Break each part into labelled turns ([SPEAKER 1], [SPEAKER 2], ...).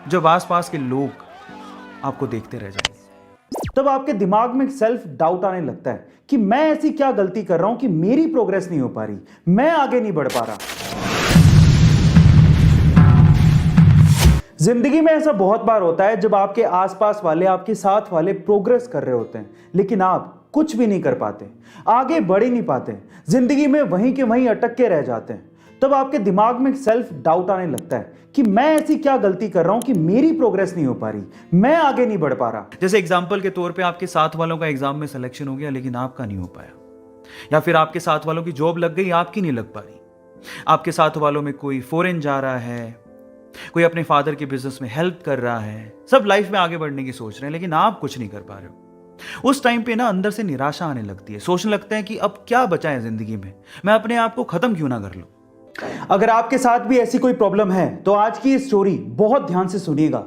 [SPEAKER 1] जब आसपास के लोग आपको देखते रह जाएंगे।
[SPEAKER 2] तब आपके दिमाग में सेल्फ डाउट आने लगता है कि मैं ऐसी क्या गलती कर रहा हूं कि मेरी प्रोग्रेस नहीं हो पा रही, मैं आगे नहीं बढ़ पा रहा। जिंदगी में ऐसा बहुत बार होता है जब आपके आसपास वाले, आपके साथ वाले प्रोग्रेस कर रहे होते हैं, लेकिन आप कुछ भी नहीं कर पाते, आगे बढ़ ही नहीं पाते, जिंदगी में वहीं के वहीं अटक के रह जाते हैं। तब आपके दिमाग में सेल्फ डाउट आने लगता है कि मैं ऐसी क्या गलती कर रहा हूं कि मेरी प्रोग्रेस नहीं हो पा रही, मैं आगे नहीं बढ़ पा रहा।
[SPEAKER 1] जैसे एग्जाम्पल के तौर पे आपके साथ वालों का एग्जाम में सिलेक्शन हो गया लेकिन आपका नहीं हो पाया, या फिर आपके साथ वालों की जॉब लग गई, आपकी नहीं लग पा रही। आपके साथ वालों में कोई फॉरेन जा रहा है, कोई अपने फादर के बिजनेस में हेल्प कर रहा है, सब लाइफ में आगे बढ़ने की सोच रहे हैं, लेकिन आप कुछ नहीं कर पा रहे हो। उस टाइम पे ना अंदर से निराशा आने लगती है, सोचने लगते हैं कि अब क्या बचा है जिंदगी में, मैं अपने आप को खत्म क्यों ना कर लूं।
[SPEAKER 2] अगर आपके साथ भी ऐसी कोई प्रॉब्लम है तो आज की ये स्टोरी बहुत ध्यान से सुनिएगा।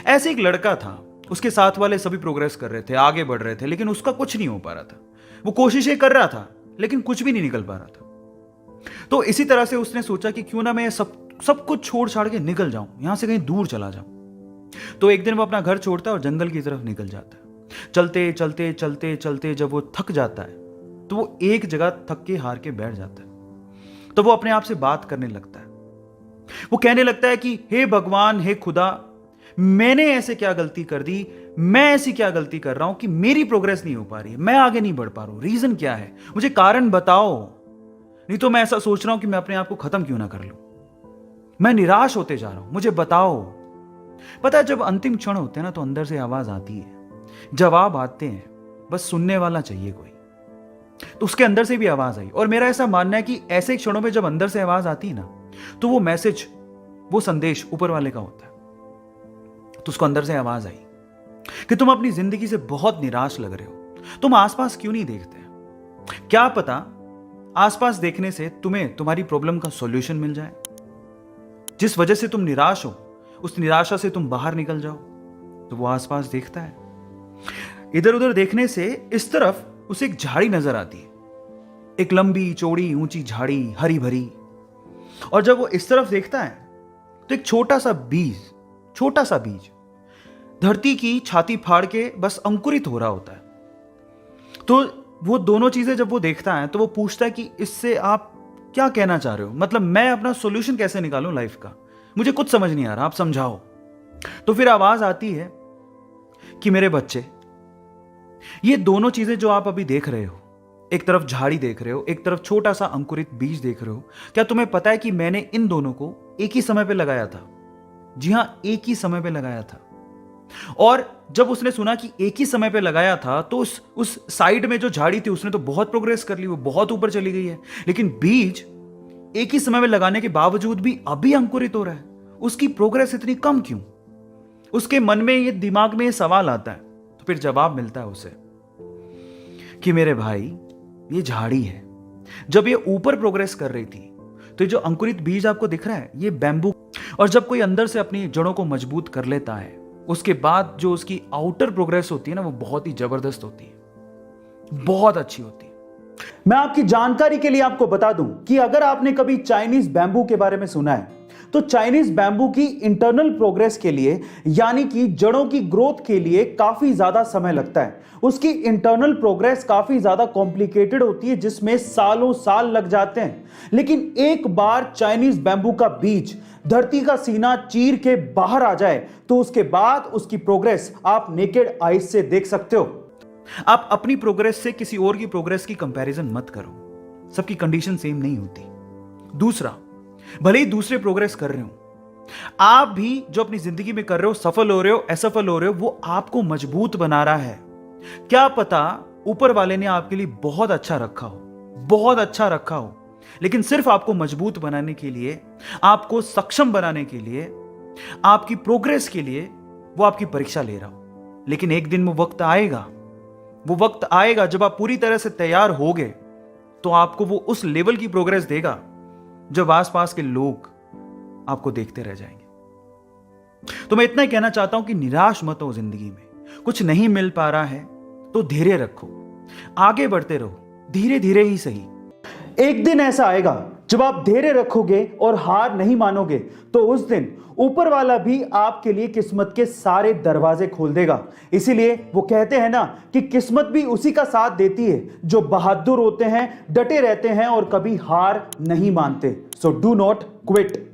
[SPEAKER 1] ऐसे एक लड़का था, उसके साथ वाले सभी प्रोग्रेस कर रहे थे, आगे बढ़ रहे थे, लेकिन उसका कुछ नहीं हो पा रहा था। वो कोशिशें कर रहा था लेकिन कुछ भी नहीं निकल पा रहा था। तो इसी तरह से उसने सोचा कि क्यों ना मैं सब कुछ छोड़ छाड़ के निकल जाऊं, यहां से कहीं दूर चला जाऊं। तो एक दिन वो अपना घर छोड़ता है और जंगल की तरफ निकल जाता है। चलते चलते चलते चलते जब वो थक जाता है तो वो एक जगह थक के हार के बैठ जाता है। तो वो अपने आप से बात करने लगता है। वो कहने लगता है कि हे भगवान, हे खुदा, मैंने ऐसे क्या गलती कर दी, मैं ऐसी क्या गलती कर रहा हूं कि मेरी प्रोग्रेस नहीं हो पा रही है, मैं आगे नहीं बढ़ पा रहा हूं, रीजन क्या है, मुझे कारण बताओ, नहीं तो मैं ऐसा सोच रहा हूं कि मैं अपने आप को खत्म क्यों ना कर लूं, मैं निराश होते जा रहा हूं, मुझे बताओ। पता है, जब अंतिम क्षण होते हैं ना तो अंदर से आवाज आती है, जवाब आते हैं, बस सुनने वाला चाहिए कोई। तो उसके अंदर से भी आवाज आई, और मेरा ऐसा मानना है कि ऐसे क्षणों में जब अंदर से आवाज आती है ना तो वो मैसेज, वो संदेश ऊपर वाले का होता है। तो उसको अंदर से आवाज आई कि तुम अपनी जिंदगी से बहुत निराश लग रहे हो, तुम आसपास क्यों नहीं देखते, क्या पता आसपास देखने से तुम्हें तुम्हारी प्रॉब्लम का सॉल्यूशन मिल जाए, जिस वजह से तुम निराश हो उस निराशा से तुम बाहर निकल जाओ। तो वो आसपास देखता है, इधर उधर देखने से इस तरफ उसे एक झाड़ी नजर आती है, एक लंबी चौड़ी ऊंची झाड़ी, हरी भरी। और जब वो इस तरफ देखता है तो एक छोटा सा बीज धरती की छाती फाड़ के बस अंकुरित हो रहा होता है। तो वो दोनों चीजें जब वो देखता है तो वो पूछता है कि इससे आप क्या कहना चाह रहे हो, मतलब मैं अपना सॉल्यूशन कैसे निकालूं लाइफ का, मुझे कुछ समझ नहीं आ रहा, आप समझाओ। तो फिर आवाज आती है कि मेरे बच्चे, ये दोनों चीजें जो आप अभी देख रहे हो, एक तरफ झाड़ी देख रहे हो, एक तरफ छोटा सा अंकुरित बीज देख रहे हो, क्या तुम्हें पता है कि मैंने इन दोनों को एक ही समय पे लगाया था? जी हां, एक ही समय पे लगाया था। और जब उसने सुना कि एक ही समय पे लगाया था तो उस साइड में जो झाड़ी थी उसने तो बहुत प्रोग्रेस कर ली, वो बहुत ऊपर चली गई है, लेकिन बीज एक ही समय में लगाने के बावजूद भी अभी अंकुरित हो रहा है, उसकी प्रोग्रेस इतनी कम क्यों? उसके मन में, ये दिमाग में ये सवाल आता है। तो फिर जवाब मिलता है उसे कि मेरे भाई, ये झाड़ी है, जब ये ऊपर प्रोग्रेस कर रही थी तो ये जो अंकुरित बीज आपको दिख रहा है ये बैम्बू, और जब कोई अंदर से अपनी जड़ों को मजबूत कर लेता है उसके बाद जो उसकी आउटर प्रोग्रेस होती है ना वो बहुत ही जबरदस्त होती है, बहुत अच्छी होती है।
[SPEAKER 2] मैं आपकी जानकारी के लिए आपको बता दूं कि अगर आपने कभी चाइनीज बैम्बू के बारे में सुना है तो चाइनीज बैम्बू की इंटरनल प्रोग्रेस के लिए, यानी कि जड़ों की ग्रोथ के लिए काफी ज्यादा समय लगता है। उसकी इंटरनल प्रोग्रेस काफी ज्यादा कॉम्प्लिकेटेड होती है जिसमें सालों साल लग जाते हैं। लेकिन एक बार चाइनीज बैम्बू का बीज धरती का सीना चीर के बाहर आ जाए तो उसके बाद उसकी प्रोग्रेस आप नेकेड आईज से देख सकते हो।
[SPEAKER 1] आप अपनी प्रोग्रेस से किसी और की प्रोग्रेस की कंपैरिजन मत करो, सबकी कंडीशन सेम नहीं होती। दूसरा, भले ही दूसरे प्रोग्रेस कर रहे हो, आप भी जो अपनी जिंदगी में कर रहे हो, सफल हो रहे हो, असफल हो रहे हो, वो आपको मजबूत बना रहा है। क्या पता ऊपर वाले ने आपके लिए बहुत अच्छा रखा हो, बहुत अच्छा रखा हो, लेकिन सिर्फ आपको मजबूत बनाने के लिए, आपको सक्षम बनाने के लिए, आपकी प्रोग्रेस के लिए वो आपकी परीक्षा ले रहा हो। लेकिन एक दिन वो वक्त आएगा जब आप पूरी तरह से तैयार होगे तो आपको वो उस लेवल की प्रोग्रेस देगा जब आसपास के लोग आपको देखते रह जाएंगे। तो मैं इतना ही कहना चाहता हूं कि निराश मत हो, जिंदगी में कुछ नहीं मिल पा रहा है तो धैर्य रखो, आगे बढ़ते रहो, धीरे धीरे ही सही।
[SPEAKER 2] एक दिन ऐसा आएगा जब आप धैर्य रखोगे और हार नहीं मानोगे तो उस दिन ऊपर वाला भी आपके लिए किस्मत के सारे दरवाजे खोल देगा। इसीलिए वो कहते हैं ना कि किस्मत भी उसी का साथ देती है जो बहादुर होते हैं, डटे रहते हैं और कभी हार नहीं मानते। So do not quit.